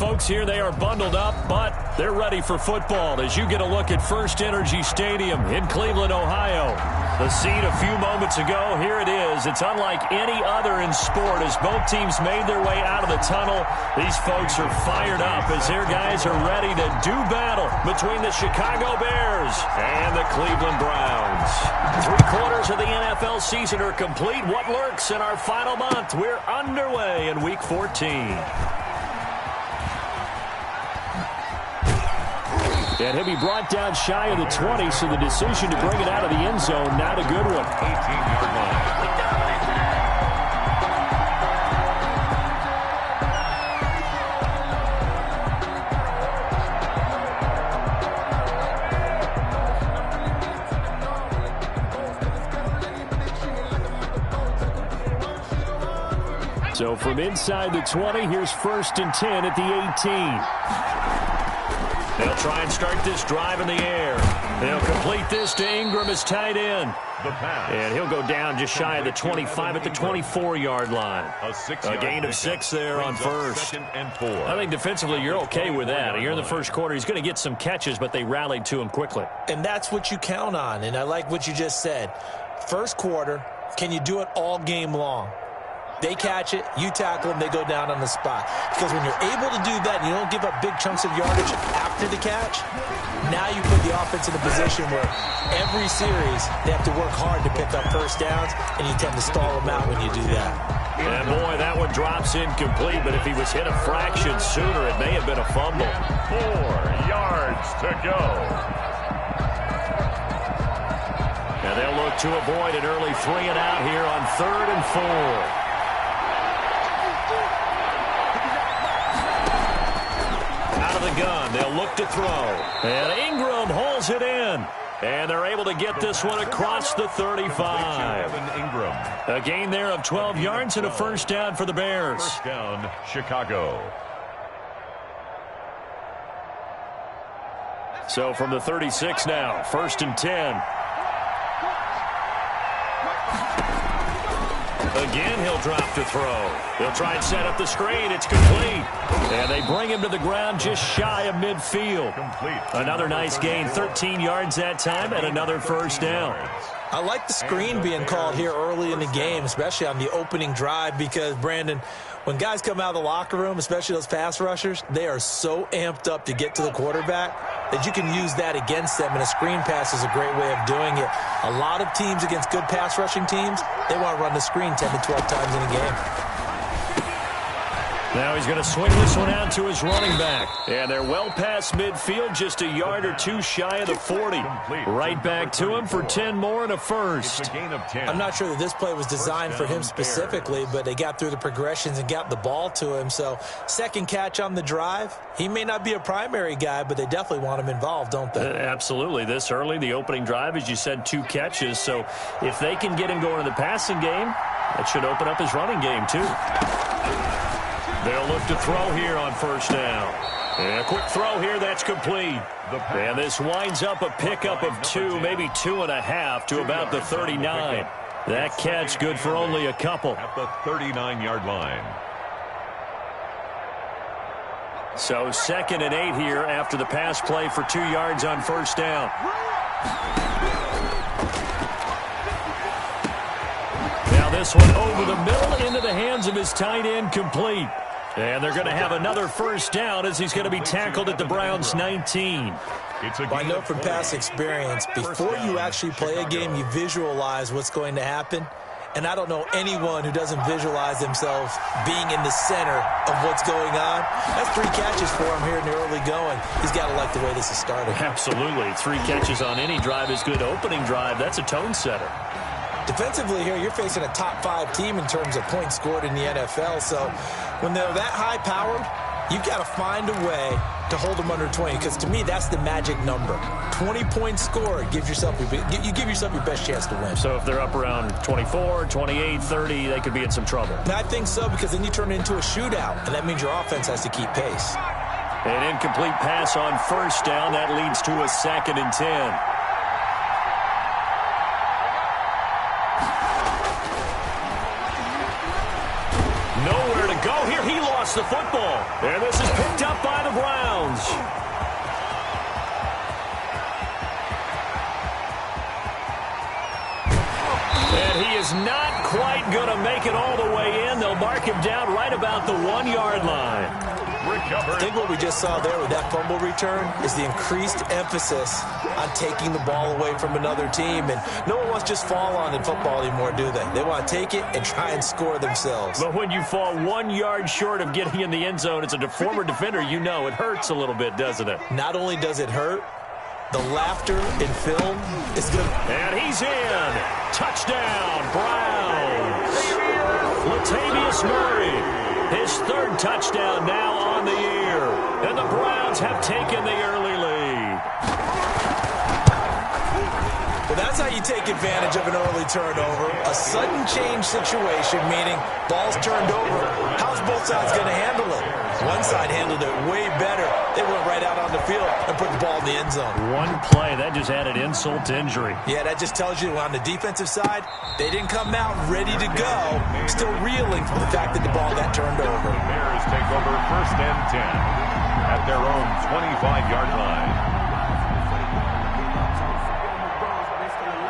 folks here, they are bundled up, but they're ready for football as you get a look at First Energy Stadium in Cleveland, Ohio. The scene a few moments ago, here it is. It's unlike any other in sport as both teams made their way out of the tunnel. These folks are fired up as their guys are ready to do battle between the Chicago Bears and the Cleveland Browns. 3/4 of the NFL season are complete. What lurks in our final month? We're underway in Week 14. And he'll be brought down shy of the 20, so the decision to bring it out of the end zone, not a good one. 18-yard line. So from inside the 20, here's 1st and 10 at the 18. They'll try and start this drive in the air. They'll complete this to Ingram as tight end. And he'll go down just shy of the 25 at the 24-yard line. A gain of 6 there on first. I think defensively you're okay with that. Here in the first quarter, he's going to get some catches, but they rallied to him quickly. And that's what you count on, and I like what you just said. First quarter, can you do it all game long? They catch it, you tackle them, they go down on the spot. Because when you're able to do that and you don't give up big chunks of yardage after the catch, now you put the offense in a position where every series they have to work hard to pick up first downs, and you tend to stall them out when you do that. And boy, that one drops incomplete, but if he was hit a fraction sooner, it may have been a fumble. 4 yards to go. And they'll look to avoid an early 3 and out here on 3rd and 4. Gun. They'll look to throw. And Ingram hauls it in. And they're able to get this one across the 35. A gain there of 12 yards and a first down for the Bears. First down, Chicago. So from the 36 now, 1st and 10. Again, he'll drop to throw. He'll try and set up the screen. It's complete. And they bring him to the ground just shy of midfield. Another nice gain, 13 yards that time, and another first down. I like the screen being called here early in the game, especially on the opening drive, because, Brandon, when guys come out of the locker room, especially those pass rushers, they are so amped up to get to the quarterback that you can use that against them, and a screen pass is a great way of doing it. A lot of teams against good pass rushing teams, they want to run the screen 10 to 12 times in a game. Now he's going to swing this one out to his running back. And they're well past midfield, just a yard or two shy of the 40. Right back to him for 10 more and a first. I'm not sure that this play was designed for him specifically, but they got through the progressions and got the ball to him. So second catch on the drive. He may not be a primary guy, but they definitely want him involved, don't they? Absolutely. This early, the opening drive, as you said, 2 catches. So if they can get him going in the passing game, that should open up his running game too. They'll look to throw here on first down. And a quick throw here, that's complete. And this winds up a pickup of 2, maybe 2.5 to about the 39. That catch good for only a couple. At the 39-yard line. So 2nd and 8 here after the pass play for 2 yards on first down. Now this one over the middle into the hands of his tight end, complete. And they're going to have another first down as he's going to be tackled at the Browns' 19. I know from past experience, before you actually play a game, you visualize what's going to happen. And I don't know anyone who doesn't visualize themselves being in the center of what's going on. That's 3 catches for him here in the early going. He's got to like the way this is starting. Absolutely. 3 catches on any drive is good. Opening drive, that's a tone setter. Defensively here, you're facing a top 5 team in terms of points scored in the NFL. So when they're that high-powered, you've got to find a way to hold them under 20, because to me, that's the magic number. 20 points scored gives yourself you give yourself your best chance to win. So if they're up around 24, 28, 30, they could be in some trouble. I think so, because then you turn it into a shootout, and that means your offense has to keep pace. An incomplete pass on first down. That leads to a 2nd and 10. Nowhere to go here. He lost the football. And this is picked up not quite going to make it all the way in. They'll mark him down right about the 1-yard line. I think what we just saw there with that fumble return is the increased emphasis on taking the ball away from another team. And no one wants to just fall on in football anymore, do they? They want to take it and try and score themselves. But when you fall 1 yard short of getting in the end zone, it's a former defender, you know it hurts a little bit, doesn't it? Not only does it hurt, the laughter in film is good. And he's in. Touchdown, Browns. Latavius Murray, his third touchdown now on the year. And the Browns have taken the early lead. Well, that's how you take advantage of an early turnover. A sudden change situation, meaning ball's turned over. How's both sides going to handle it? One side handled it way better. They went right out on the field and put the ball in the end zone. One play, that just added insult to injury. Yeah, that just tells you on the defensive side, they didn't come out ready to go, still reeling from the fact that the ball got turned over. The Bears take over 1st and 10 at their own 25-yard line.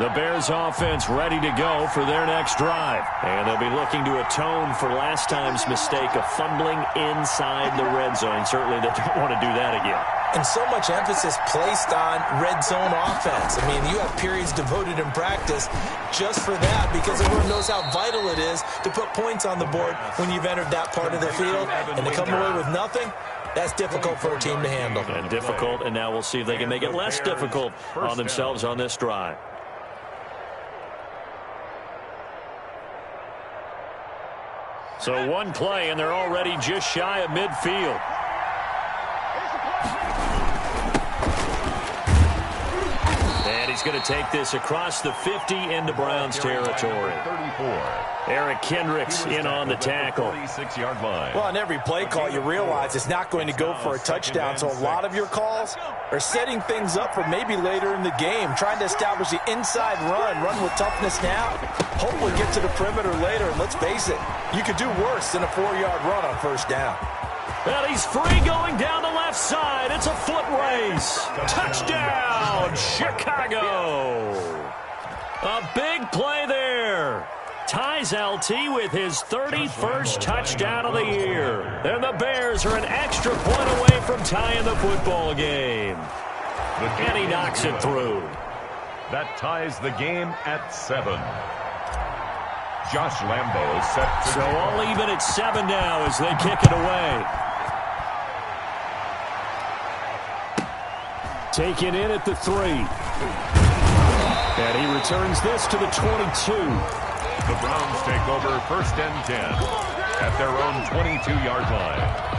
The Bears offense ready to go for their next drive. And they'll be looking to atone for last time's mistake of fumbling inside the red zone. Certainly they don't want to do that again. And so much emphasis placed on red zone offense. I mean, you have periods devoted in practice just for that because everyone knows how vital it is to put points on the board when you've entered that part of the field. And to come away with nothing, that's difficult for a team to handle. And difficult, and now we'll see if they can make it less difficult on themselves on this drive. So one play, and they're already just shy of midfield. And he's going to take this across the 50 into Browns territory. 34. Eric Kendricks in on the tackle. 36-yard line. Well, on every play call, you realize it's not going to go for a touchdown. So a lot of your calls are setting things up for maybe later in the game, trying to establish the inside run with toughness now. Hopefully get to the perimeter later. And let's face it, you could do worse than a 4-yard run on 1st down. Well, he's free going down the left side. It's a foot race. Touchdown, Chicago. A big play there. Ties LT with his 31st touchdown of the year. And the Bears are an extra point away from tying the football game. And he knocks it through. That ties the game at 7. Josh Lambo is set to... So all even at 7 now as they kick it away. Taken in at the 3. And he returns this to the 22. The Browns take over 1st and 10 at their own 22-yard line.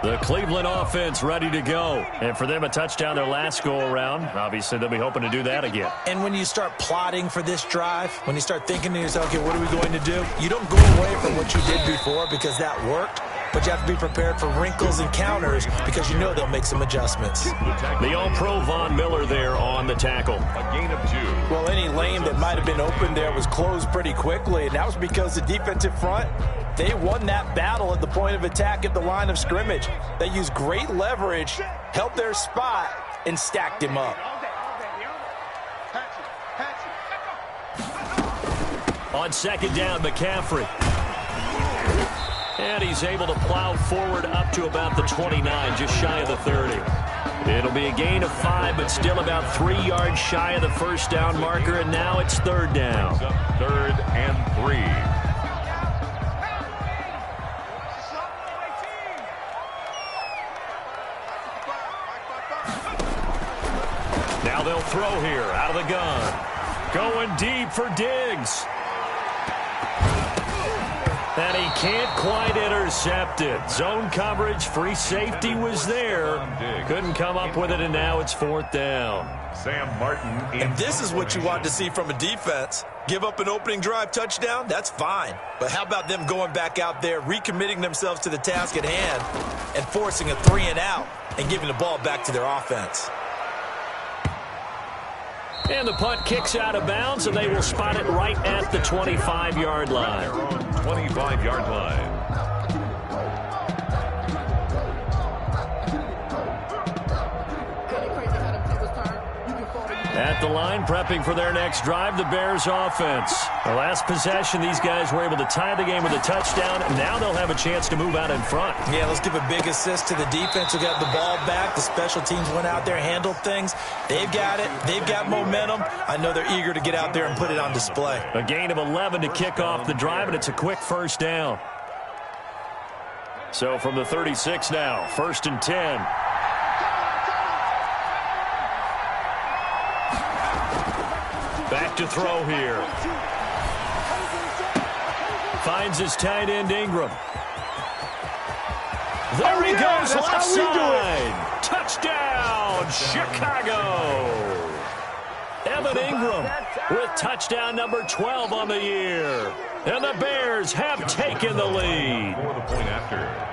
The Cleveland offense ready to go. And for them, a touchdown their last go-around. Obviously, they'll be hoping to do that again. And when you start plotting for this drive, when you start thinking to yourself, okay, what are we going to do? You don't go away from what you did before because that worked. But you have to be prepared for wrinkles and counters because you know they'll make some adjustments. The All-Pro Von Miller there on the tackle. A gain of 2. Well, any lane that might have been open there was closed pretty quickly, and that was because the defensive front, they won that battle at the point of attack at the line of scrimmage. They used great leverage, held their spot, and stacked him up. On 2nd down, McCaffrey. And he's able to plow forward up to about the 29, just shy of the 30. It'll be a gain of 5, but still about 3 yards shy of the 1st down marker, and now it's 3rd down. 3rd and 3. Now they'll throw here out of the gun. Going deep for Diggs. And he can't quite intercept it. Zone coverage, free safety was there. Couldn't come up with it, and now it's 4th down. Sam Martin. And this is what you want to see from a defense. Give up an opening drive touchdown, that's fine. But how about them going back out there, recommitting themselves to the task at hand, and forcing a 3-and-out and giving the ball back to their offense. And the punt kicks out of bounds, and they will spot it right at the 25-yard line. 25-yard line. At the line, prepping for their next drive, the Bears offense. The last possession, these guys were able to tie the game with a touchdown, and now they'll have a chance to move out in front. Yeah, let's give a big assist to the defense who got the ball back. The special teams went out there, handled things. They've got it. They've got momentum. I know they're eager to get out there and put it on display. A gain of 11 to kick off the drive, and it's a quick first down. So from the 36 now, 1st and 10. Back to throw here. Finds his tight end Ingram. There he goes, left side. Touchdown, Chicago. Evan Ingram with touchdown number 12 on the year. And the Bears have taken the lead. For the point after.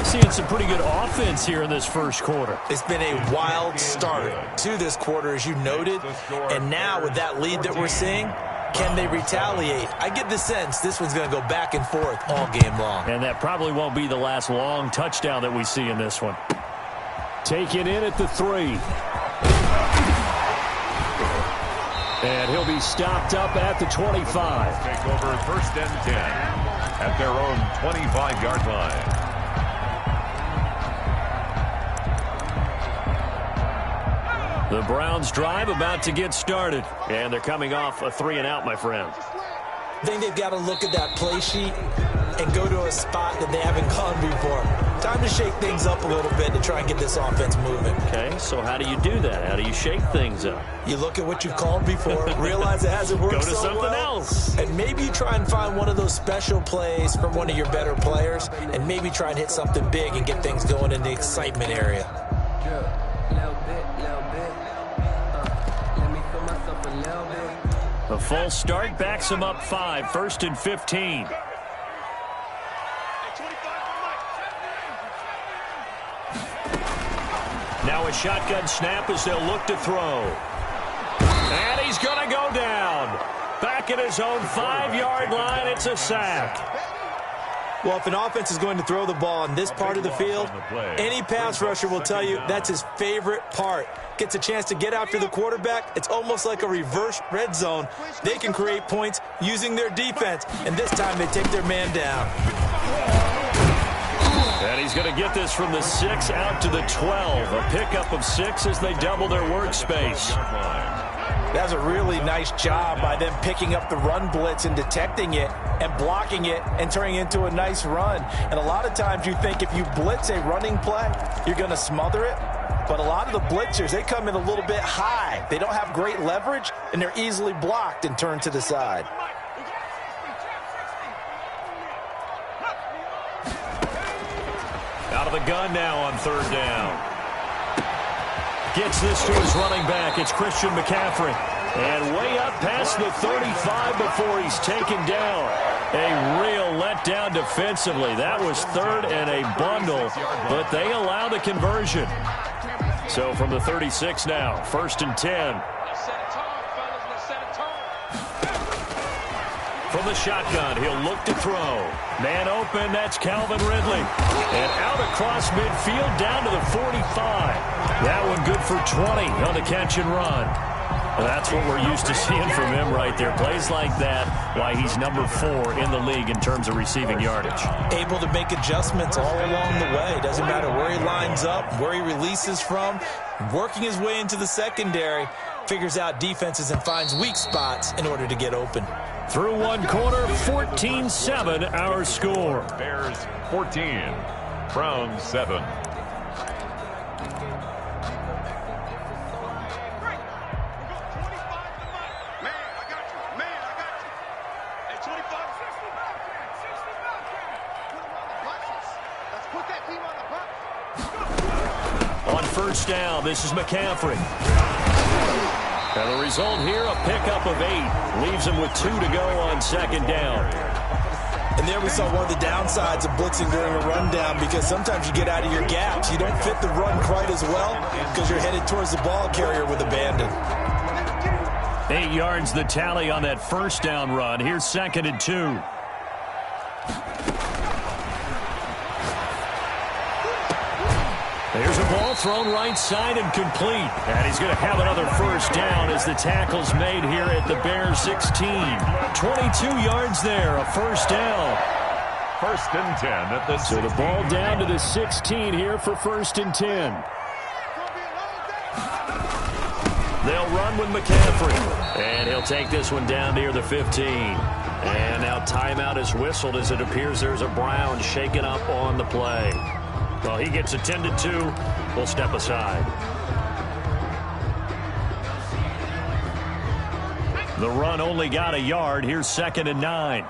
Seeing some pretty good offense here in this first quarter. It's been a wild start to this quarter, as you noted. And now with that lead that we're seeing, can they retaliate? I get the sense this one's going to go back and forth all game long. And that probably won't be the last long touchdown that we see in this one. Taken in at the 3. And he'll be stopped up at the 25. Take over 1st and 10 at their own 25-yard line. The Browns drive about to get started. And they're coming off a 3-and-out, my friend. I think they've got to look at that play sheet and go to a spot that they haven't gone before. Time to shake things up a little bit to try and get this offense moving. Okay, so how do you do that? How do you shake things up? You look at what you've called before, realize it hasn't worked Go to so something well, else. and maybe you try and find one of those special plays from one of your better players, and maybe try and hit something big and get things going in the excitement area. A full start backs him up 5, 1st and 15. Now a shotgun snap as they'll look to throw. And he's going to go down. Back at his own 5-yard line, it's a sack. Well, if an offense is going to throw the ball on this part of the field, any pass rusher will tell you that's his favorite part. Gets a chance to get after the quarterback. It's almost like a reverse red zone. They can create points using their defense, and this time they take their man down. And he's going to get this from the 6 out to the 12. A pickup of 6 as they double their workspace. That was a really nice job by them picking up the run blitz and detecting it and blocking it and turning it into a nice run. And a lot of times you think if you blitz a running play, you're going to smother it. But a lot of the blitzers, they come in a little bit high. They don't have great leverage, and they're easily blocked and turned to the side. Out of the gun now on 3rd down. Gets this to his running back. It's Christian McCaffrey. And way up past the 35 before he's taken down. A real letdown defensively. That was 3rd and a bundle, but they allow the conversion. So from the 36 now, 1st and 10. From the shotgun, he'll look to throw. Man open, that's Calvin Ridley. And out across midfield, down to the 45. That one good for 20 on the catch and run. And that's what we're used to seeing from him right there. Plays like that, why he's number 4 in the league in terms of receiving yardage. Able to make adjustments all along the way. Doesn't matter where he lines up, where he releases from. Working his way into the secondary, figures out defenses and finds weak spots in order to get open. Through one quarter, 14-7 our score. Bears 14, Browns 7. On 1st down, this is McCaffrey. And the result here, a pickup of 8. Leaves him with 2 to go on 2nd down. And there we saw one of the downsides of blitzing during a rundown, because sometimes you get out of your gaps. You don't fit the run quite as well because you're headed towards the ball carrier with abandon. 8 yards the tally on that 1st down run. Here's 2nd and 2. There's a ball thrown right side and complete. And he's going to have another first down as the tackle's made here at the Bears 16. 22 yards there, a first down. First and 10 at the 16. So the ball down to the 16 here for first and 10. They'll run with McCaffrey. And he'll take this one down near the 15. And now timeout is whistled as it appears there's a Brown shaken up on the play. Well, he gets attended to. We'll step aside. The run only got a yard. Here's 2nd and 9.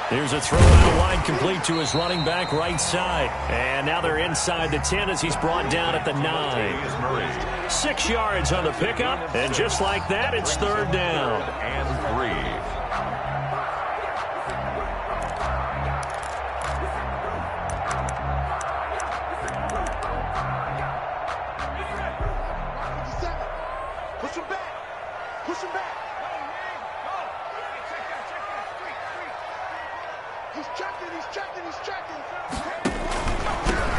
Here's a throw out wide, complete to his running back right side. And now they're inside the 10 as he's brought down at the 9. 6 yards on the pickup, and just like that, it's 3rd down. And 3. Push him back. Push him back. He's checking.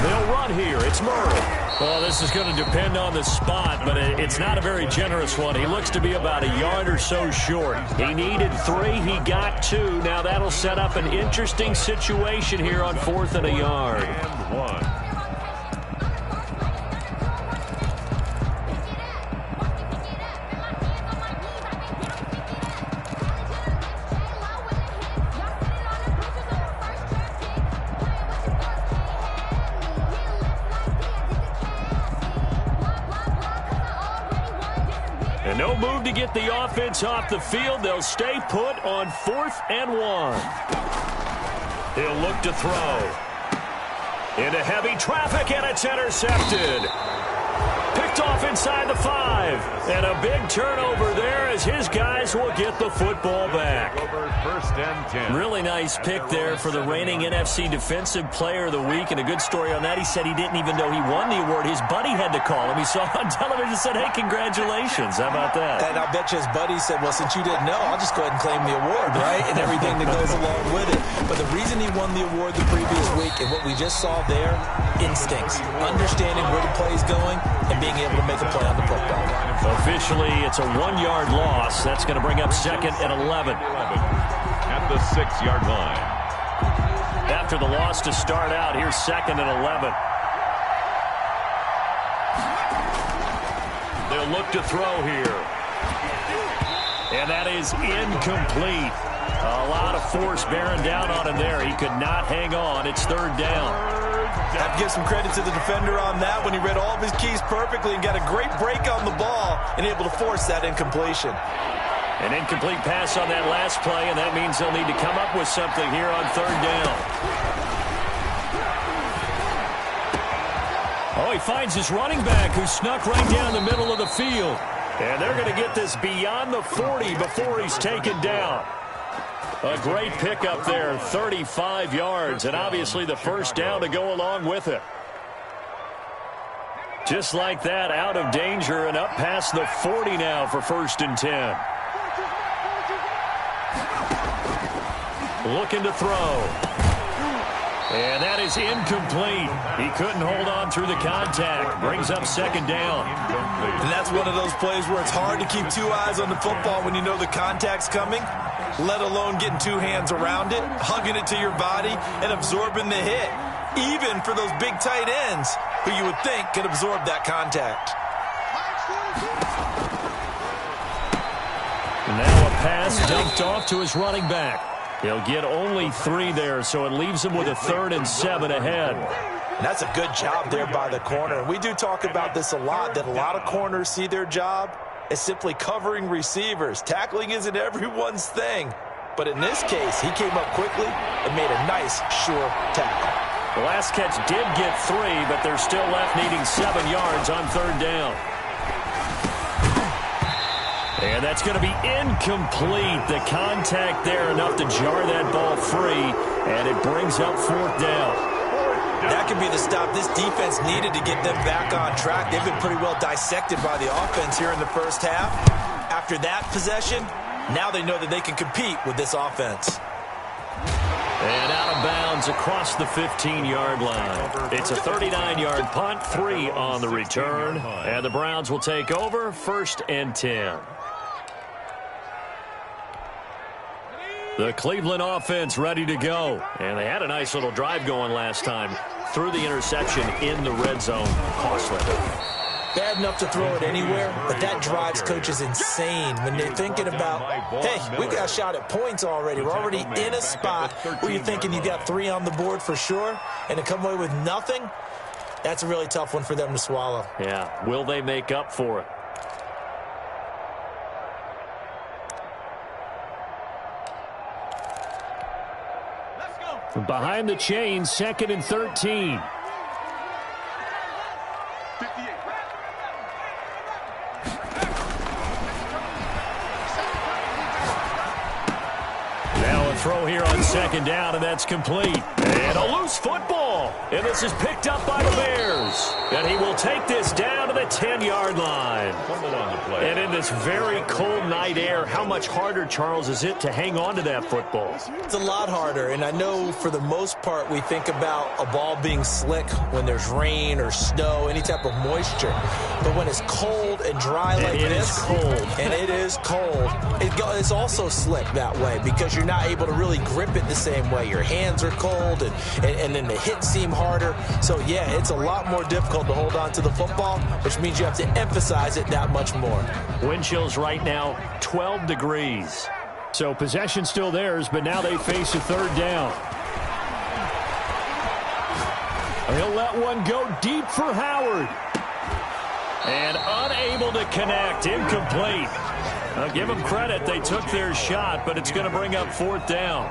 They'll run here. It's Murray. Well, this is going to depend on the spot, but it's not a very generous one. He looks to be about a yard or so short. He needed 3. He got 2. Now that'll set up an interesting situation here on 4th and a yard. And 1. And no move to get the offense off the field. They'll stay put on 4th and 1. He'll look to throw. Into heavy traffic, and it's intercepted. Picked off inside the 5. And a big turnover there as his guys will get the football back. First and 10. Really nice pick there for the reigning NFC Defensive Player of the Week. And a good story on that, he said he didn't even know he won the award. His buddy had to call him. He saw it on television and said, hey, congratulations. How about that? And I bet you his buddy said, well, since you didn't know, I'll just go ahead and claim the award, right? And everything that goes along with it. But the reason he won the award the previous week and what we just saw there, instincts, understanding where the play is going and being able to make a play on the football. Officially, it's a 1-yard loss. That's going to bring up 2nd and 11. At the 6-yard line. After the loss to start out, here's 2nd and 11. They'll look to throw here. And that is incomplete. A lot of force bearing down on him there. He could not hang on. It's 3rd down. I have to give some credit to the defender on that when he read all of his keys perfectly and got a great break on the ball and able to force that incompletion. An incomplete pass on that last play, and that means they'll need to come up with something here on 3rd down. Oh, he finds his running back who snuck right down the middle of the field. And they're going to get this beyond the 40 before he's taken down. A great pickup there, 35 yards, and obviously the first down to go along with it. Just like that, out of danger and up past the 40 now for 1st and 10. Looking to throw. And that is incomplete. He couldn't hold on through the contact. Brings up 2nd down. And that's one of those plays where it's hard to keep 2 eyes on the football when you know the contact's coming, let alone getting 2 hands around it, hugging it to your body, and absorbing the hit, even for those big tight ends who you would think could absorb that contact. Now a pass dumped off to his running back. He'll get only 3 there, so it leaves him with a 3rd and 7 ahead. And that's a good job there by the corner. We do talk about this a lot, that a lot of corners see their job as simply covering receivers. Tackling isn't everyone's thing. But in this case, he came up quickly and made a nice, sure tackle. The last catch did get 3, but they're still left needing 7 yards on 3rd down. And that's going to be incomplete. The contact there enough to jar that ball free, and it brings up 4th down. That could be the stop this defense needed to get them back on track. They've been pretty well dissected by the offense here in the first half. After that possession, Now they know that they can compete with this offense. And out of bounds across the 15-yard line. It's a 39-yard punt, 3 on the return. And the Browns will take over, 1st and 10. The Cleveland offense ready to go. And they had a nice little drive going last time. Threw the interception in the red zone. Costly. Bad enough to throw it anywhere, but that drives coaches insane when they're thinking about, hey, we got a shot at points already. We're already in a spot where you're thinking you got 3 on the board for sure, and to come away with nothing, that's a really tough one for them to swallow. Yeah, will they make up for it? Behind the chains, 2nd and 13. Now a throw here on 2nd down, and that's complete. And a loose football. And this is picked up by the Bears. And he will take this down to the 10-yard line. And in this very cold night air, how much harder, Charles, is it to hang on to that football? It's a lot harder, and I know for the most part we think about a ball being slick when there's rain or snow, any type of moisture. But when it's cold and dry like this, and it is cold, it's also slick that way because you're not able to really grip it the same way. Your hands are cold, and then the hits seem harder. So, yeah, it's a lot more difficult to hold on to the football, which means you have to emphasize it that much more. Wind chills right now, 12 degrees. So possession still theirs, but now they face a 3rd down. He'll let one go deep for Howard. And unable to connect, incomplete. I'll give them credit, they took their shot, but it's going to bring up 4th down.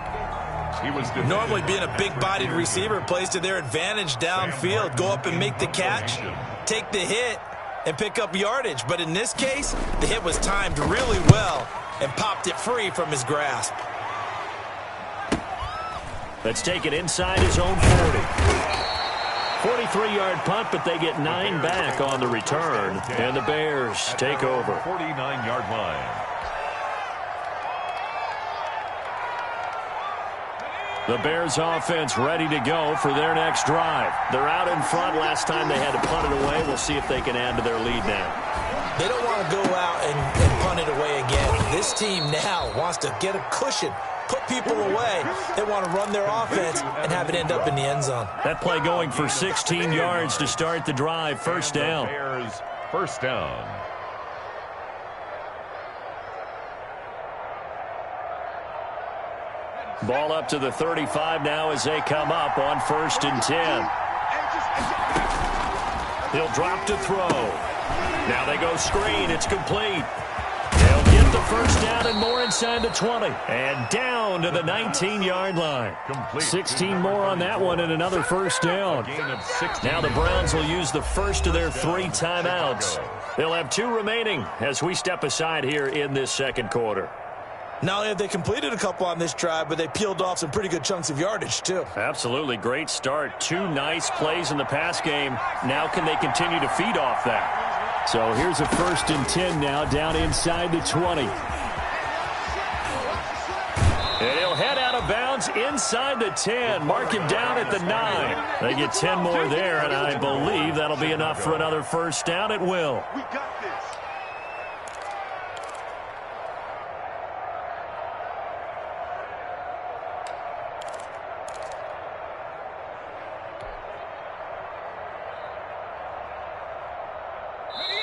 Normally being a big-bodied receiver plays to their advantage downfield. Go up and make the catch, take the hit, and pick up yardage. But in this case, the hit was timed really well and popped it free from his grasp. Let's take it inside his own 40. 43-yard punt, but they get 9 back on the return. And the Bears take over. 49-yard line. The Bears offense ready to go for their next drive. They're out in front. Last time they had to punt it away. We'll see if they can add to their lead now. They don't want to go out and punt it away again. This team now wants to get a cushion, put people away. They want to run their offense and have it end up in the end zone. That play going for 16 yards to start the drive. 1st down. Bears, 1st down. Ball up to the 35 now as they come up on 1st and 10. He'll drop to throw. Now they go screen. It's complete. They'll get the 1st down and more inside the 20. And down to the 19-yard line. 16 more on that one and another 1st down. Now the Browns will use the first of their 3 timeouts. They'll have 2 remaining as we step aside here in this 2nd quarter. Not only have they completed a couple on this drive, but they peeled off some pretty good chunks of yardage, too. Absolutely. Great start. 2 nice plays in the pass game. Now can they continue to feed off that? So here's a 1st and 10 now down inside the 20. And he'll head out of bounds inside the 10. Mark him down at the 9. They get 10 more there, and I believe that'll be enough for another 1st down. It will. We got this.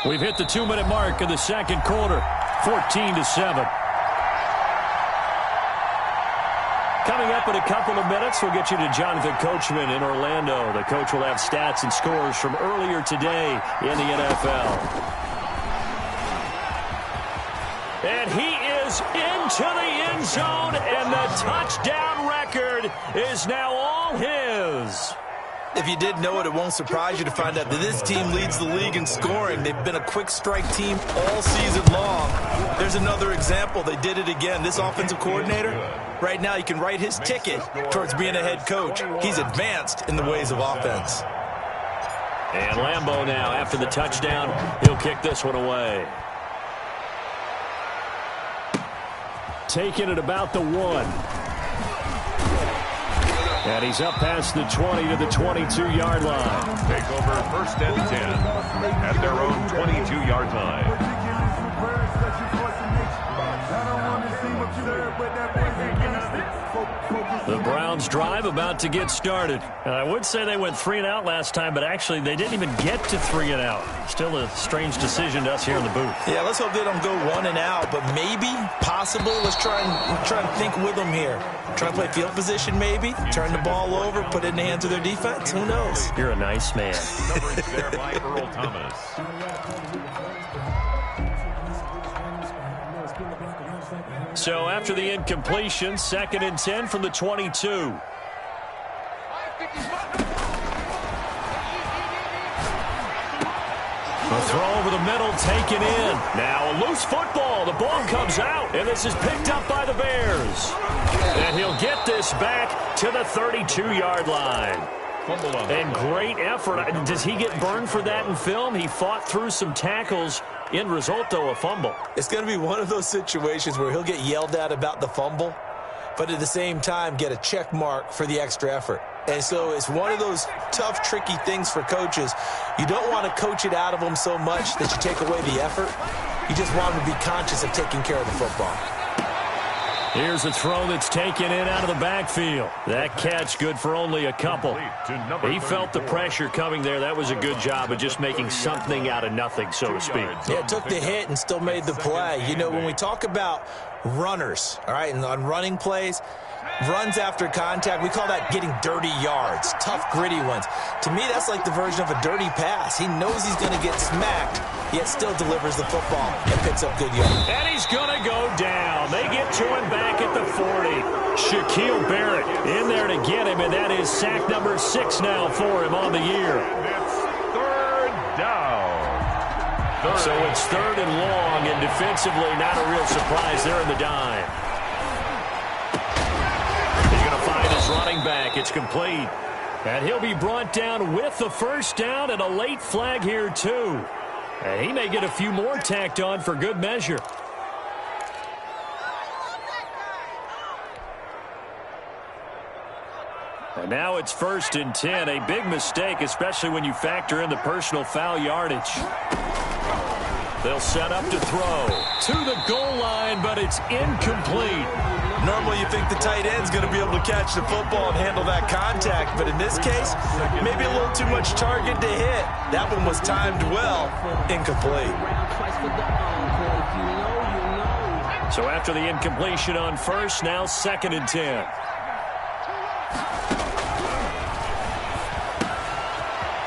We've hit the 2-minute mark of the 2nd quarter, 14-7. Coming up in a couple of minutes, we'll get you to Jonathan Coachman in Orlando. The coach will have stats and scores from earlier today in the NFL. And he is into the end zone, and the touchdown record is now all his. If you didn't know it, it won't surprise you to find out that this team leads the league in scoring. They've been a quick strike team all season long. There's another example. They did it again. This offensive coordinator, right now, you can write his ticket towards being a head coach. He's advanced in the ways of offense. And Lambeau now, after the touchdown, he'll kick this one away. taken at about the 1. And he's up past the 20 to the 22-yard line. Take over first and 10 at their own 22-yard line. The Browns drive about to get started. And I would say they went 3 and out last time, but actually they didn't even get to 3 and out. Still a strange decision to us here in the booth. Yeah, let's hope they don't go 1 and out, but maybe, possibly, let's try and think with them here. Try and play field position maybe, turn the ball over, put it in the hands of their defense. Who knows? You're a nice man. Coverage there by Earl Thomas. So after the incompletion, 2nd and 10 from the 22. A throw over the middle, taken in. Now a loose football. The ball comes out, and this is picked up by the Bears. And he'll get this back to the 32-yard line. And great effort. Does he get burned for that in film? He fought through some tackles. End result, though, a fumble. It's going to be one of those situations where he'll get yelled at about the fumble, but at the same time get a check mark for the extra effort. And so it's one of those tough, tricky things for coaches. You don't want to coach it out of them so much that you take away the effort. You just want them to be conscious of taking care of the football. Here's a throw that's taken in out of the backfield. That catch good for only a couple. He felt the pressure coming there. That was a good job of just making something out of nothing, so to speak. Yeah, took the hit and still made the play. You know, when we talk about runners, all right, and on running plays, runs after contact, we call that getting dirty yards, tough, gritty ones. To me, that's like the version of a dirty pass. He knows he's going to get smacked, yet still delivers the football and picks up good yards. And he's going to go down. They get to him back at the 40. Shaquille Barrett in there to get him, and that is sack number 6 now for him on the year. And it's 3rd down. So it's 3rd and long, and defensively not a real surprise there in the dime. Running back, it's complete. And he'll be brought down with the first down and a late flag here, too. And he may get a few more tacked on for good measure. And now it's 1st and 10. A big mistake, especially when you factor in the personal foul yardage. They'll set up to throw to the goal line, but it's incomplete. Normally you think the tight end's going to be able to catch the football and handle that contact, but in this case, maybe a little too much target to hit. That one was timed well, incomplete. So after the incompletion on first, now 2nd and 10.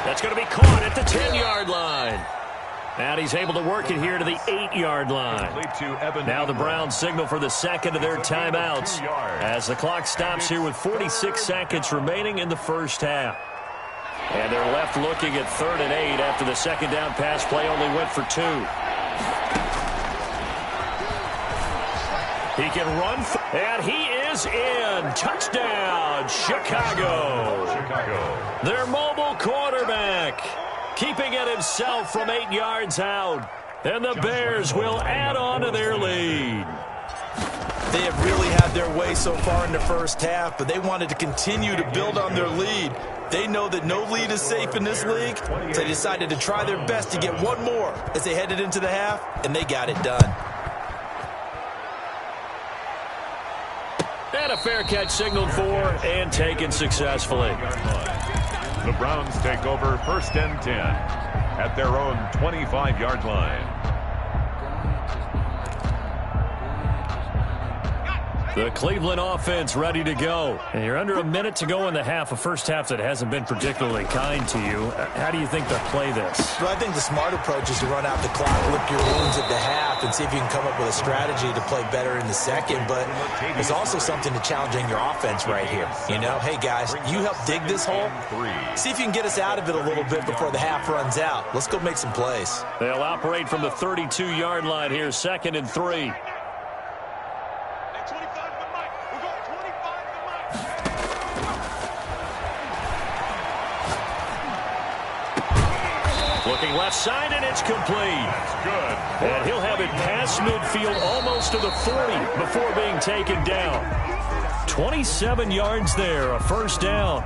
That's going to be caught at the 10-yard line. And he's able to work it here to the 8-yard line. Now the Browns signal for the second of their timeouts as the clock stops here with 46 seconds remaining in the first half. And they're left looking at 3rd and 8 after the second down pass play only went for 2. He can run, and he is in. Touchdown, Chicago. Their mobile quarterback keeping it himself from 8 yards out. And the Bears will add on to their lead. They have really had their way so far in the first half, but they wanted to continue to build on their lead. They know that no lead is safe in this league, so they decided to try their best to get one more as they headed into the half, and they got it done. And a fair catch signaled for and taken successfully. The Browns take over 1st and 10 at their own 25-yard line. The Cleveland offense ready to go. And you're under a minute to go in the half, a first half that hasn't been particularly kind to you. How do you think they'll play this? Well, I think the smart approach is to run out the clock, lick your wounds at the half, and see if you can come up with a strategy to play better in the second. But there's also something to challenging your offense right here. You know, hey, guys, you help dig this hole. See if you can get us out of it a little bit before the half runs out. Let's go make some plays. They'll operate from the 32-yard line here, 2nd and 3. Looking left side, and it's complete. That's good. And he'll have it past midfield almost to the 40 before being taken down. 27 yards there, a first down.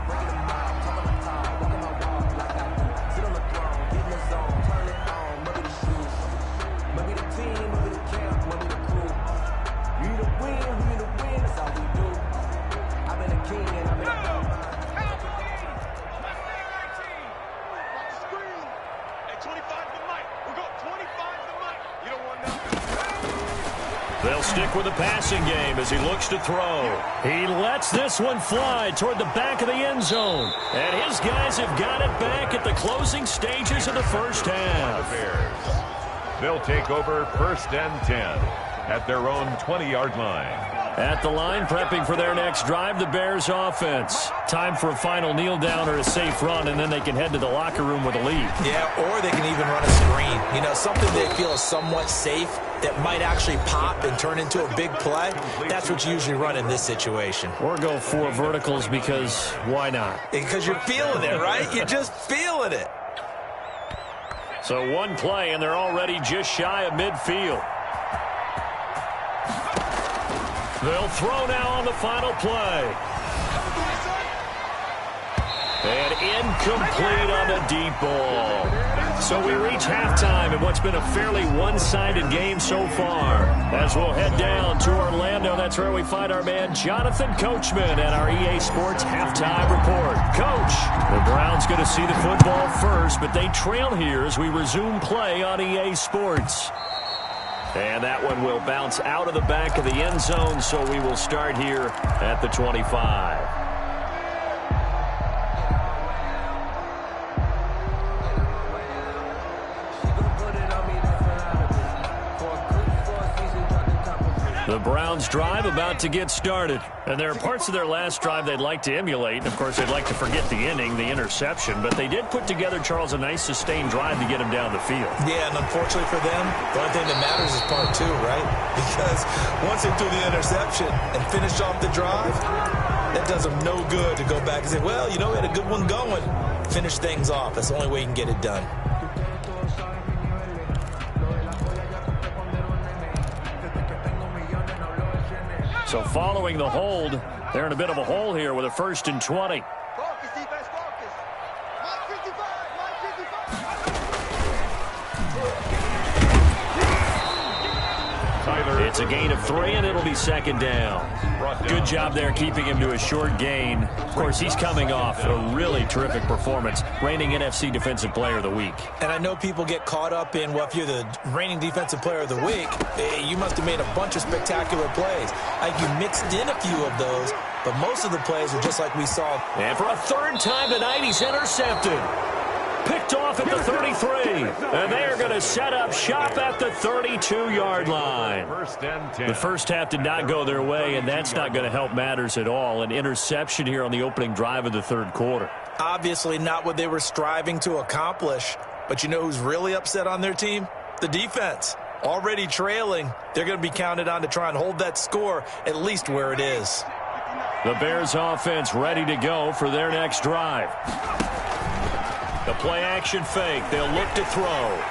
They'll stick with the passing game as he looks to throw. He lets this one fly toward the back of the end zone. And his guys have got it back at the closing stages of the first half. They'll take over first and 10 at their own 20-yard line. At the line, prepping for their next drive, the Bears offense. Time for a final kneel down or a safe run, and then they can head to the locker room with a lead. Yeah, or they can even run a screen. You know, something they feel is somewhat safe that might actually pop and turn into a big play. That's what you usually run in this situation. Or go for verticals because why not? Because you're feeling it, right? You're just feeling it. So one play, and they're already just shy of midfield. They'll throw now on the final play. And incomplete on the deep ball. So we reach halftime in what's been a fairly one-sided game so far. As we'll head down to Orlando, that's where we find our man Jonathan Coachman at our EA Sports Halftime Report. Coach, the Browns going to see the football first, but they trail here as we resume play on EA Sports. And that one will bounce out of the back of the end zone, so we will start here at the 25. The Browns drive about to get started. And there are parts of their last drive they'd like to emulate. And, of course, they'd like to forget the inning, the interception. But they did put together, Charles, a nice sustained drive to get him down the field. Yeah, and unfortunately for them, the only thing that matters is part two, right? Because once they threw the interception and finished off the drive, that does them no good to go back and say, well, you know, we had a good one going. Finish things off. That's the only way you can get it done. So following the hold, they're in a bit of a hole here with a 1st and 20. Focus, defense, focus. Line 55, Tyler. It's a gain of 3, and it'll be 2nd down. Good job there keeping him to a short gain. Of course, he's coming off a really terrific performance, reigning NFC Defensive Player of the Week. And I know people get caught up in, well, if you're the reigning Defensive Player of the Week, you must have made a bunch of spectacular plays. Like you mixed in a few of those, but most of the plays are just like we saw. And for a 3rd time tonight, he's intercepted. Picked off at the 33. And they are going to set up shop at the 32-yard line. The first half did not go their way, and that's not going to help matters at all. An interception here on the opening drive of the 3rd quarter. Obviously not what they were striving to accomplish. But you know who's really upset on their team? The defense. Already trailing. They're going to be counted on to try and hold that score at least where it is. The Bears offense ready to go for their next drive. The play-action fake. They'll look to throw.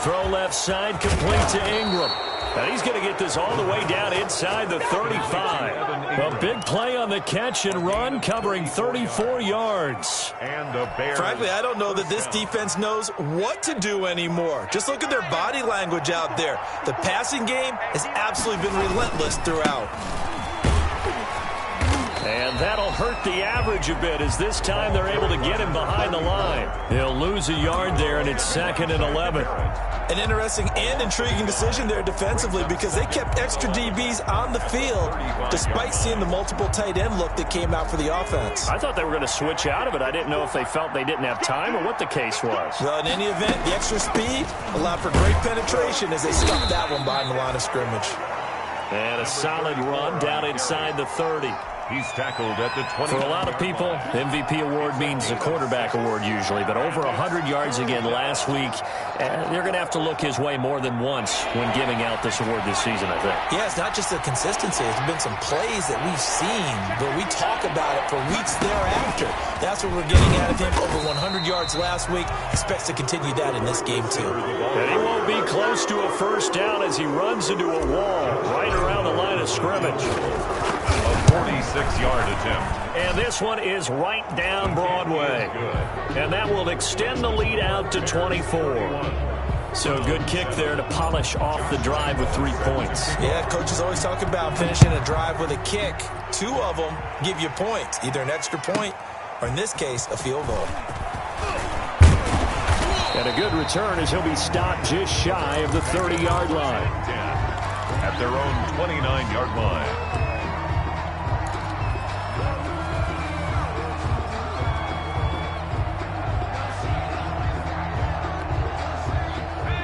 Throw left side, complete to Ingram. And he's going to get this all the way down inside the 35. A big play on the catch and run, covering 34 yards. And the Bears. Frankly, I don't know that this defense knows what to do anymore. Just look at their body language out there. The passing game has absolutely been relentless throughout. And that'll hurt the average a bit as this time they're able to get him behind the line. He'll lose a yard there, and it's 2nd and 11. An interesting and intriguing decision there defensively because they kept extra DBs on the field despite seeing the multiple tight end look that came out for the offense. I thought they were going to switch out of it. I didn't know if they felt they didn't have time or what the case was. Well, in any event, the extra speed allowed for great penetration as they stuffed that one behind the line of scrimmage. And a solid run down inside the 30. He's tackled at the 20. For a lot of people, MVP award means a quarterback award usually, but over 100 yards again last week. They're going to have to look his way more than once when giving out this award this season, I think. Yeah, it's not just the consistency. There's been some plays that we've seen, but we talk about it for weeks thereafter. That's what we're getting out of him. Over 100 yards last week. Expects to continue that in this game, too. And he won't be close to a first down as he runs into a wall right around the line of scrimmage. A 46-yard attempt. And this one is right down Broadway. And that will extend the lead out to 24. So good kick there to polish off the drive with 3 points. Yeah, coaches always talk about finishing a drive with a kick. 2 of them give you points, either an extra point or, in this case, a field goal. And a good return as he'll be stopped just shy of the 30-yard line. At their own 29-yard line.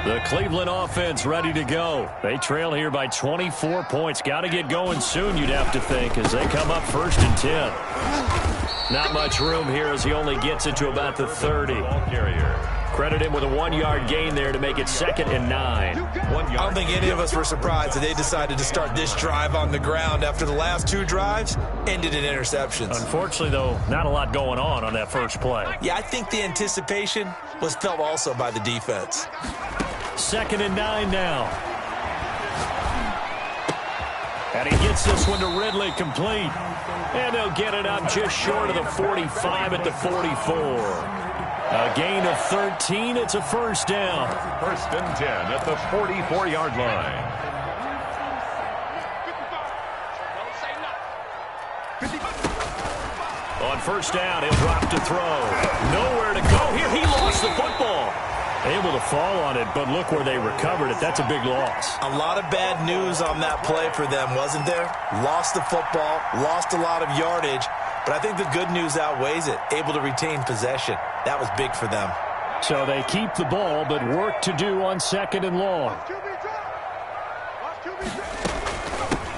The Cleveland offense ready to go. They trail here by 24 points. Got to get going soon, you'd have to think, as they come up 1st and 10. Not much room here as he only gets it to about the 30. Credit him with a 1-yard gain there to make it 2nd and 9. I don't think any of us were surprised that they decided to start this drive on the ground after the last 2 drives ended in interceptions. Unfortunately, though, not a lot going on that first play. Yeah, I think the anticipation was felt also by the defense. 2nd and 9 now. And he gets this one to Ridley complete. And they'll get it up just short of the 45 at the 44. A gain of 13. It's a first down. 1st and 10 at the 44-yard line. On first down, he'll drop to throw. Nowhere to go here. He lost the football. Able to fall on it, but look where they recovered it. That's a big loss. A lot of bad news on that play for them, wasn't there? Lost the football, lost a lot of yardage, but I think the good news outweighs it. Able to retain possession. That was big for them. So they keep the ball, but work to do on 2nd and long.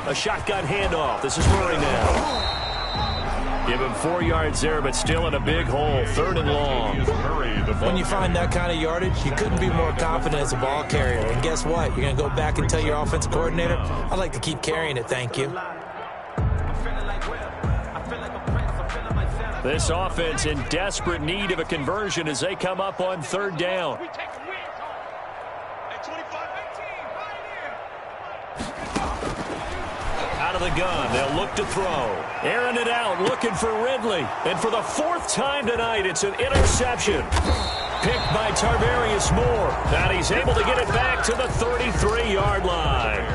A shotgun handoff. This is Murray now. Give him 4 yards there, but still in a big hole. 3rd and long. When you find that kind of yardage, you couldn't be more confident as a ball carrier. And guess what? You're going to go back and tell your offensive coordinator, I'd like to keep carrying it, thank you. This offense in desperate need of a conversion as they come up on 3rd down. Out of the gun, they'll look to throw. Airing it out, looking for Ridley. And for the 4th time tonight, it's an interception. Picked by Tarvarius Moore. And he's able to get it back to the 33-yard line.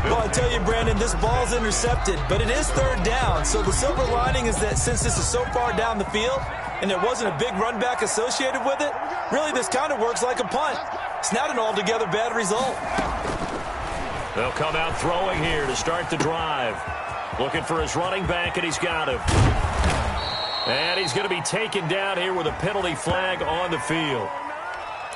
Well, I tell you, Brandon, this ball's intercepted, but it is 3rd down. So the silver lining is that since this is so far down the field and there wasn't a big run back associated with it, really this kind of works like a punt. It's not an altogether bad result. They'll come out throwing here to start the drive. Looking for his running back, and he's got him. And he's going to be taken down here with a penalty flag on the field.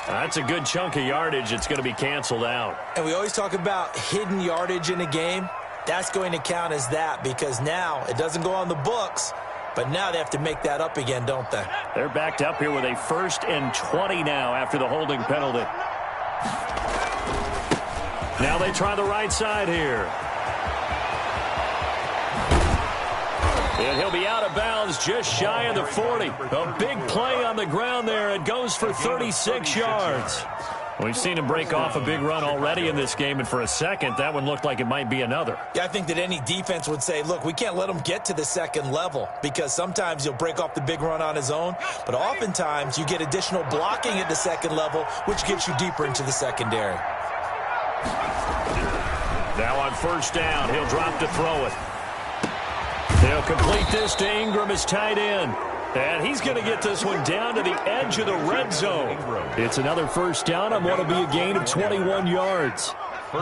That's a good chunk of yardage. It's going to be canceled out. And we always talk about hidden yardage in a game. That's going to count as that because now it doesn't go on the books, but now they have to make that up again, don't they? They're backed up here with a 1st and 20 now after the holding penalty. Now they try the right side here. And he'll be out of bounds just shy of the 40. A big play on the ground there. It goes for 36 yards. We've seen him break off a big run already in this game, and for a second, that one looked like it might be another. Yeah, I think that any defense would say, look, we can't let him get to the 2nd level because sometimes he'll break off the big run on his own, but oftentimes you get additional blocking at the 2nd level, which gets you deeper into the secondary. Now on 1st down, he'll drop to throw it. They'll complete this to Ingram as tight end. And he's going to get this one down to the edge of the red zone. It's another 1st down on what will be a gain of 21 yards.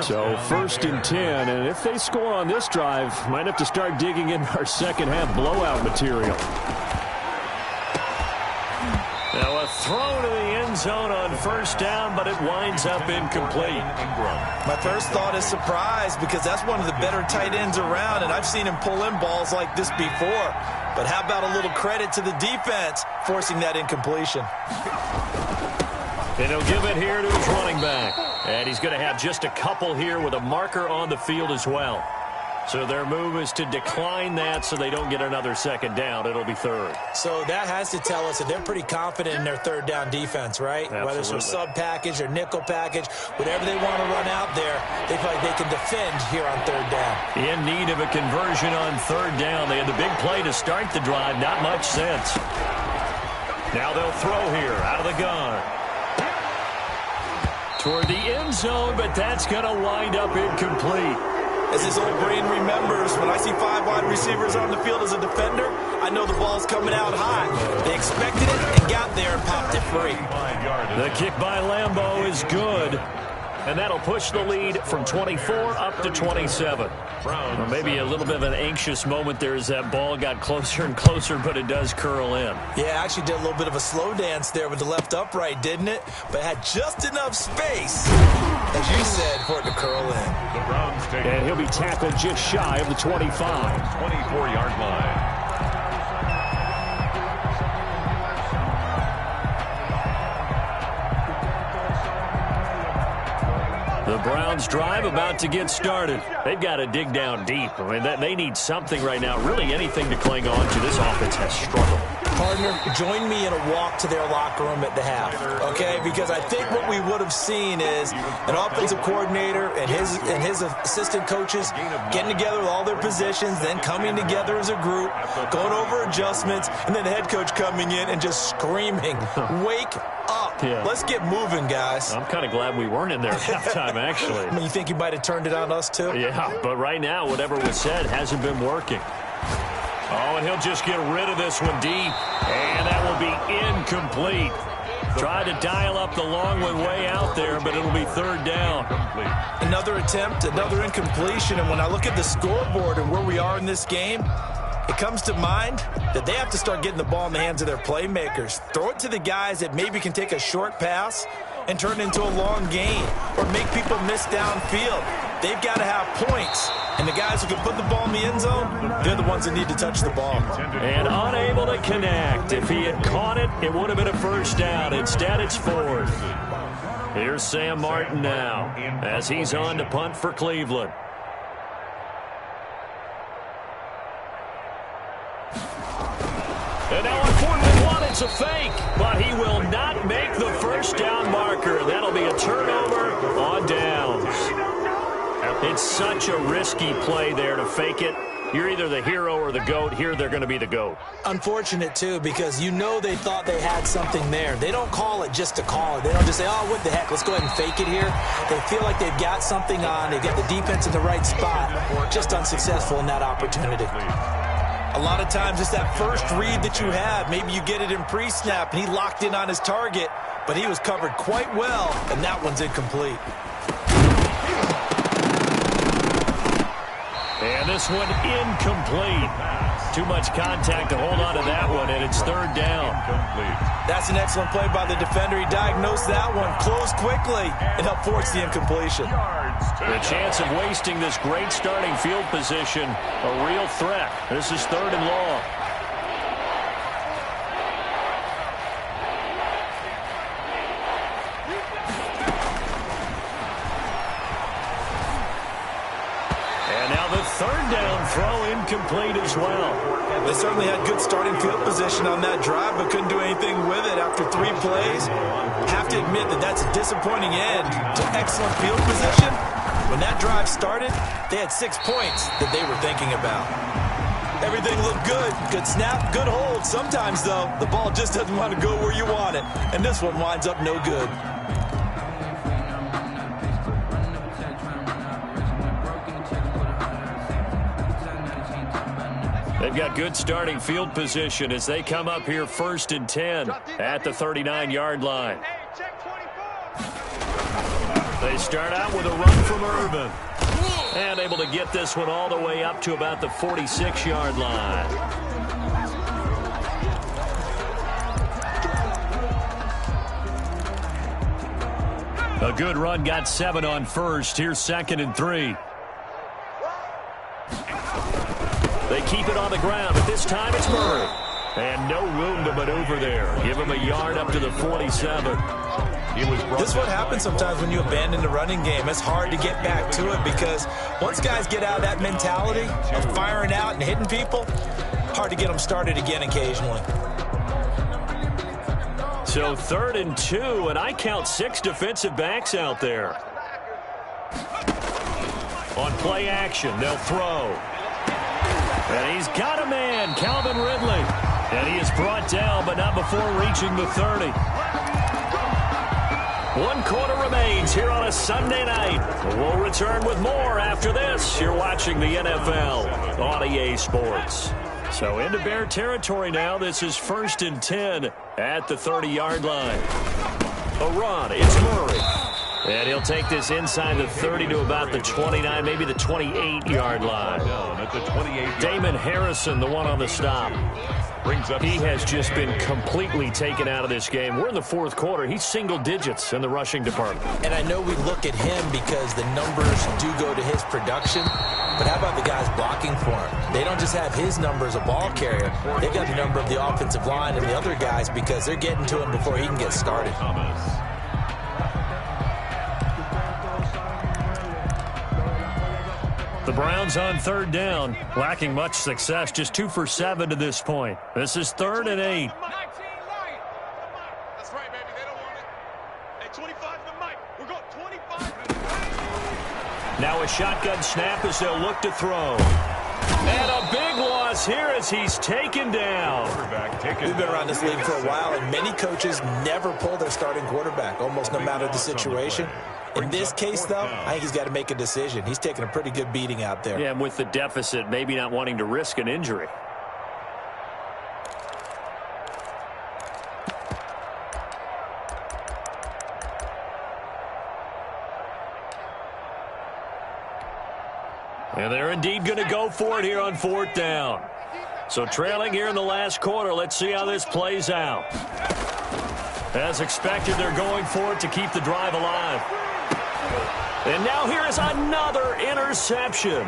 So 1st and 10. And if they score on this drive, might have to start digging in our second half blowout material. Now a throw to the end zone on first down, but it winds up incomplete. My first thought is surprise because that's one of the better tight ends around, and I've seen him pull in balls like this before. But how about a little credit to the defense forcing that incompletion? And he'll give it here to his running back. And he's going to have just a couple here with a marker on the field as well. So their move is to decline that so they don't get another second down. It'll be third. So that has to tell us that they're pretty confident in their third down defense, right? Absolutely. Whether it's a sub package or nickel package, whatever they want to run out there, they feel like they can defend here on third down. In need of a conversion on third down. They had the big play to start the drive. Not much sense. Now they'll throw here out of the gun. Toward the end zone, but that's going to wind up incomplete. As his old brain remembers, when I see 5 wide receivers on the field as a defender, I know the ball's coming out hot. They expected it and got there and popped it free. The kick by Lambeau is good. And that'll push the lead from 24 up to 27. Or maybe a little bit of an anxious moment there as that ball got closer and closer, but it does curl in. Yeah, actually did a little bit of a slow dance there with the left upright, didn't it? But had just enough space, as you said, for it to curl in. The Browns take And he'll be tackled just shy of the 25. 24-yard line. The Browns drive about to get started. They've got to dig down deep. I mean, they need something right now, really anything to cling on to. This offense has struggled. Partner, join me in a walk to their locker room at the half, okay? Because I think what we would have seen is an offensive coordinator and his assistant coaches getting together with all their positions, then coming together as a group, going over adjustments, and then the head coach coming in and just screaming, "Wake up. Yeah. Let's get moving, guys." I'm kind of glad we weren't in there at halftime, actually. I mean, you think you might have turned it on us, too? Yeah, but right now, whatever was said hasn't been working. Oh, and he'll just get rid of this one deep. And that will be incomplete. Tried to dial up the long one way out there, but it'll be third down. Another attempt, another incompletion. And when I look at the scoreboard and where we are in this game, it comes to mind that they have to start getting the ball in the hands of their playmakers. Throw it to the guys that maybe can take a short pass and turn it into a long gain or make people miss downfield. They've got to have points. And the guys who can put the ball in the end zone, they're the ones that need to touch the ball. And unable to connect. If he had caught it, it would have been a first down. Instead, it's fourth. Here's Sam Martin now as he's on to punt for Cleveland. And now on 4th and 1, it's a fake, but he will not make the first down marker. That'll be a turnover on downs. It's such a risky play there to fake it. You're either the hero or the GOAT. Here they're going to be the GOAT. Unfortunate, too, because you know they thought they had something there. They don't call it just to call it. They don't just say, "Oh, what the heck, let's go ahead and fake it here." They feel like they've got something on. They've got the defense in the right spot. Just unsuccessful in that opportunity. A lot of times it's that first read that you have. Maybe you get it in pre-snap, and he locked in on his target, but he was covered quite well, and that one's incomplete. And this one incomplete. Too much contact to hold on to that one, and it's third down. That's an excellent play by the defender. He diagnosed that one, closed quickly, and helped force the incompletion. The chance of wasting this great starting field position, a real threat. This is third and long. And now the third down throw incomplete as well. They certainly had good starting field position on that drive, but couldn't do anything with it after 3 plays. Have to admit that that's a disappointing end to excellent field position. When that drive started, they had 6 points that they were thinking about. Everything looked good. Good snap, good hold. Sometimes, though, the ball just doesn't want to go where you want it. And this one winds up no good. They've got good starting field position as they come up here 1st and 10 at the 39-yard line. They start out with a run from Urban. And able to get this one all the way up to about the 46-yard line. A good run got 7 on first. Here's 2nd and 3. They keep it on the ground, but this time it's Murray. And no room to maneuver there. Give him a yard up to the 47. This is what happens sometimes when you abandon the running game. It's hard to get back to it because once guys get out of that mentality of firing out and hitting people, hard to get them started again occasionally. So 3rd and 2, and I count 6 defensive backs out there. On play action, they'll throw. And he's got a man, Calvin Ridley. And he is brought down, but not before reaching the 30. 1 quarter remains here on a Sunday night. We'll return with more after this. You're watching the NFL on EA Sports. So into Bear territory now. This is 1st and 10 at the 30-yard line. A run. It's Murray. And he'll take this inside the 30 to about the 29, maybe the 28-yard line. At the 28. Damon Harrison, the one on the stop. He has just been completely taken out of this game. We're in the 4th quarter. He's single digits in the rushing department. And I know we look at him because the numbers do go to his production. But how about the guys blocking for him? They don't just have his number as a ball carrier. They've got the number of the offensive line and the other guys because they're getting to him before he can get started. The Browns on 3rd down, lacking much success, just 2 for 7 to this point. This is 3rd and 8. That's right, baby. They don't want it. Hey, 25 to the mic. We're going 25. Now a shotgun snap as they'll look to throw. And a big loss here as he's taken down. We've been around this league for a while, and many coaches never pull their starting quarterback, almost no matter the situation. In this case, though, I think he's got to make a decision. He's taking a pretty good beating out there. Yeah, and with the deficit, maybe not wanting to risk an injury. And they're indeed going to go for it here on 4th down. So trailing here in the last quarter, let's see how this plays out. As expected, they're going for it to keep the drive alive. And now here is another interception.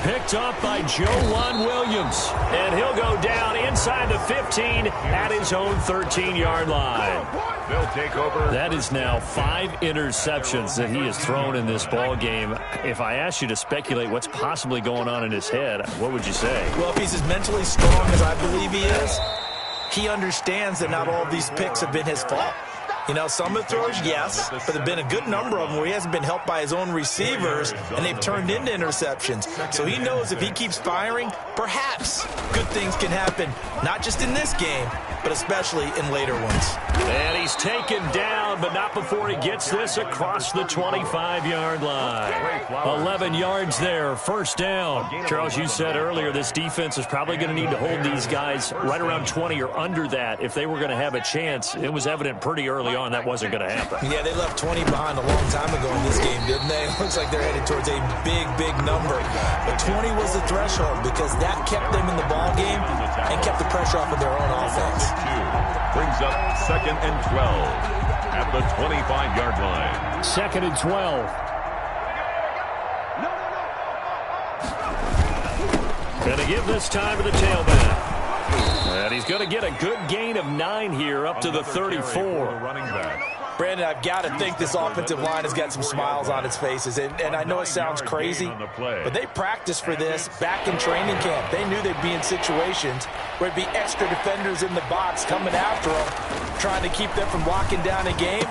Picked up by Joejuan Williams. And he'll go down inside the 15 at his own 13-yard line. They'll take over. That is now 5 interceptions that he has thrown in this ball game. If I asked you to speculate what's possibly going on in his head, what would you say? Well, if he's as mentally strong as I believe he is, he understands that not all of these picks have been his fault. You know, some of the throws, yes, but there have been a good number of them where he hasn't been helped by his own receivers, and they've turned into interceptions. So he knows if he keeps firing, perhaps good things can happen, not just in this game, but especially in later ones. And he's taken down, but not before he gets this across the 25-yard line. 11 yards there, 1st down. Charles, you said earlier this defense is probably going to need to hold these guys right around 20 or under that if they were going to have a chance. It was evident pretty early on that wasn't going to happen. Yeah, they left 20 behind a long time ago in this game, didn't they? It looks like they're headed towards a big, big number. But 20 was the threshold because that kept them in the ball game and kept the pressure off of their own offense. Brings up 2nd and 12 at the 25-yard line. 2nd and 12. Going to give this time to the tailback. And he's going to get a good gain of 9 here up to the 34. Brandon, I've got to think this offensive line has got some smiles on its faces. And I know it sounds crazy, but they practiced for this back in training camp. They knew they'd be in situations where it'd be extra defenders in the box coming after them, trying to keep them from locking down a game.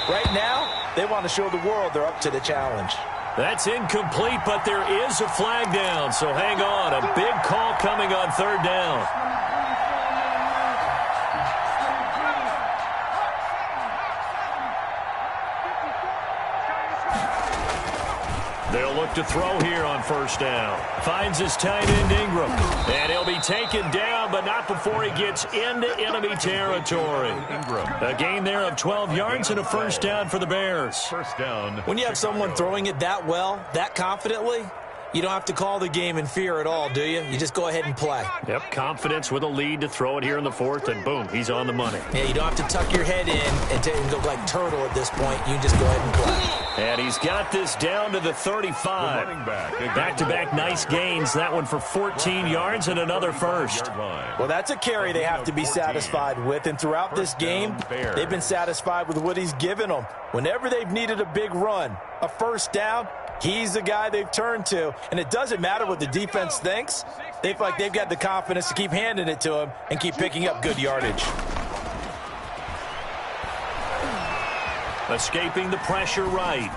Right now, they want to show the world they're up to the challenge. That's incomplete, but there is a flag down, so hang on. A big call coming on 3rd down. They'll look to throw here on 1st down. Finds his tight end Ingram. And he'll be taken down, but not before he gets into enemy territory. A gain there of 12 yards and a 1st down for the Bears. 1st down. When you have someone throwing it that well, that confidently, You don't have to call the game in fear at all, do you? You just go ahead and play. Yep, confidence with a lead to throw it here in the fourth, and boom, he's on the money. Yeah, you don't have to tuck your head in and go like turtle at this point. You just go ahead and play. And he's got this down to the 35. Back-to-back nice gains. That one for 14 yards and another first. Well, that's a carry they have to be satisfied with. And throughout this game, they've been satisfied with what he's given them. Whenever they've needed a big run, a first down, he's the guy they've turned to. And it doesn't matter what the defense thinks. They feel like they've got the confidence to keep handing it to him and keep picking up good yardage. Escaping the pressure right.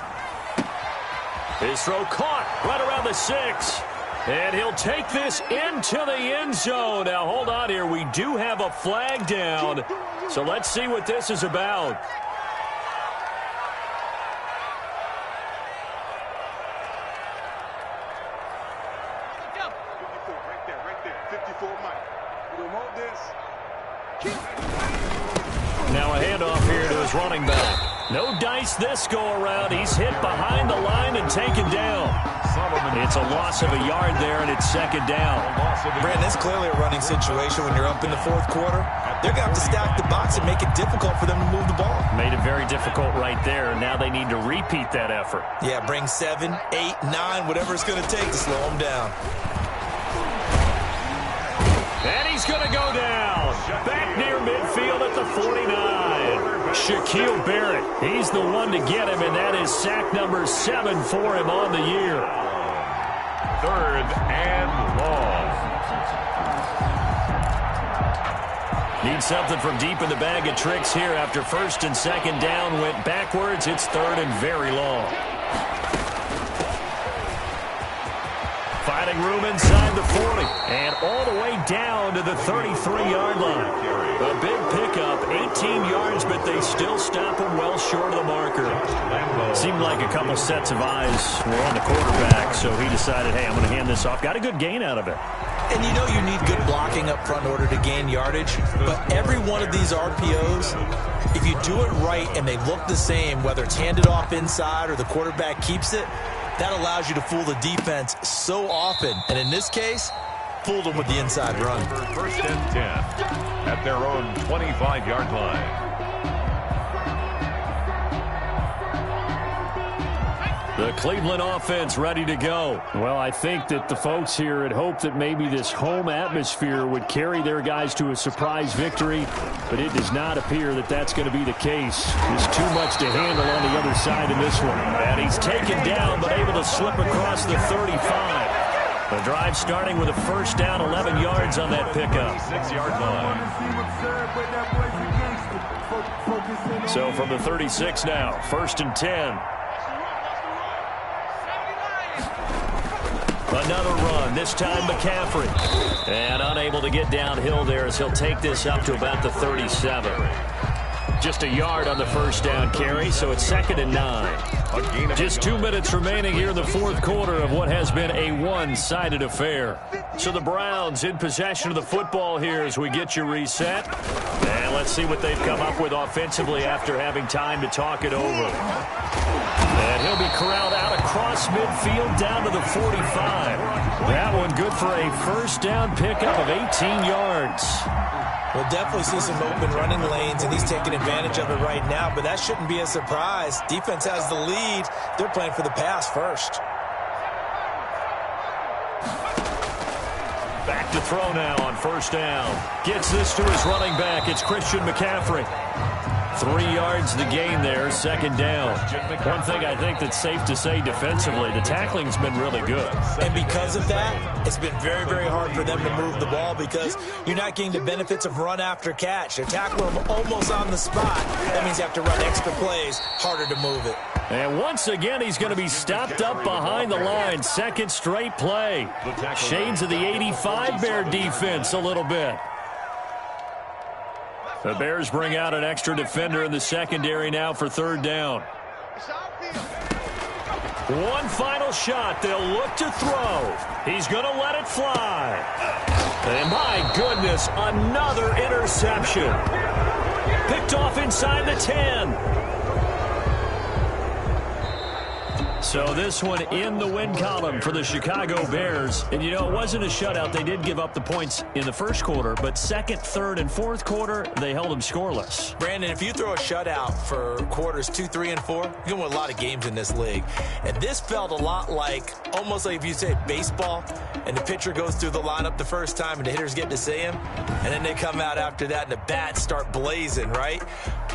His throw caught right around the 6. And he'll take this into the end zone. Now, hold on here. We do have a flag down. So let's see what this is about. Now a handoff here to his running back. No dice this go-around. He's hit behind the line and taken down. It's a loss of a yard there, and it's second down. Brandon, it's clearly a running situation when you're up in the fourth quarter. They're going to have to stack the box and make it difficult for them to move the ball. Made it very difficult right there. Now they need to repeat that effort. Yeah, bring 7, 8, 9, whatever it's going to take to slow them down. And he's going to go down. Back near midfield at the 49. Shaquille Barrett, he's the one to get him, and that is sack number 7 for him on the year. 3rd and long. Need something from deep in the bag of tricks here after first and second down went backwards. It's 3rd and very long. Finding room inside the 40 and all the way down to the 33-yard line. A big pickup, 18 yards, but they still stop him well short of the marker. Seemed like a couple sets of eyes were on the quarterback, so he decided, hey, I'm going to hand this off. Got a good gain out of it. And you know you need good blocking up front in order to gain yardage, but every one of these RPOs, if you do it right and they look the same, whether it's handed off inside or the quarterback keeps it, that allows you to fool the defense so often. And in this case, fooled them with the inside run. 1st and 10 at their own 25-yard line. The Cleveland offense ready to go. Well, I think that the folks here had hoped that maybe this home atmosphere would carry their guys to a surprise victory, but it does not appear that that's going to be the case. There's too much to handle on the other side in this one. And he's taken down, but able to slip across the 35. The drive starting with a first down, 11 yards on that pickup. 6-yard line. So from the 36 now, 1st and 10. Another run, this time McCaffrey. And unable to get downhill there as he'll take this up to about the 37. Just a yard on the first down carry, so it's 2nd and 9. Just 2 minutes remaining here in the fourth quarter of what has been a one-sided affair. So the Browns in possession of the football here as we get you reset. And let's see what they've come up with offensively after having time to talk it over. And he'll be corralled out across midfield down to the 45. That one good for a first down pickup of 18 yards. We'll definitely see some open running lanes, and he's taking advantage of it right now, but that shouldn't be a surprise. Defense has the lead. They're playing for the pass first. Back to throw now on first down. Gets this to his running back. It's Christian McCaffrey. 3 yards the gain there, 2nd down. One thing I think that's safe to say defensively, the tackling's been really good. And because of that, it's been very, very hard for them to move the ball because you're not getting the benefits of run after catch. They're tackling them almost on the spot. That means you have to run extra plays, harder to move it. And once again, he's going to be stopped up behind the line. 2nd straight play. Shades of the 85 Bear defense a little bit. The Bears bring out an extra defender in the secondary now for 3rd down. One final shot. They'll look to throw. He's going to let it fly. And my goodness, another interception. Picked off inside the 10. So this one in the win column for the Chicago Bears. And, it wasn't a shutout. They did give up the points in the first quarter, but second, third, and fourth quarter, they held them scoreless. Brandon, if you throw a shutout for quarters 2, 3, and 4, you're going to win a lot of games in this league. And this felt a lot like, almost like if you say baseball, and the pitcher goes through the lineup the first time, and the hitters get to see him, and then they come out after that, and the bats start blazing, right?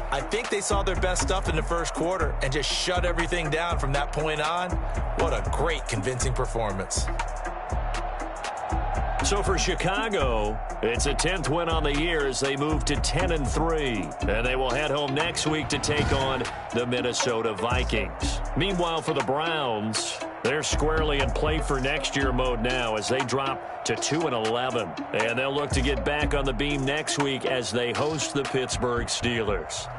I think they saw their best stuff in the first quarter and just shut everything down from that point on. What a great, convincing performance. So for Chicago, it's a 10th win on the year as they move to 10-3. And they will head home next week to take on the Minnesota Vikings. Meanwhile, for the Browns, they're squarely in play for next year mode now as they drop to 2-11. And they'll look to get back on the beam next week as they host the Pittsburgh Steelers.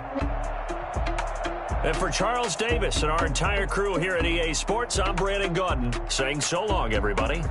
And for Charles Davis and our entire crew here at EA Sports, I'm Brandon Gaudin saying so long, everybody.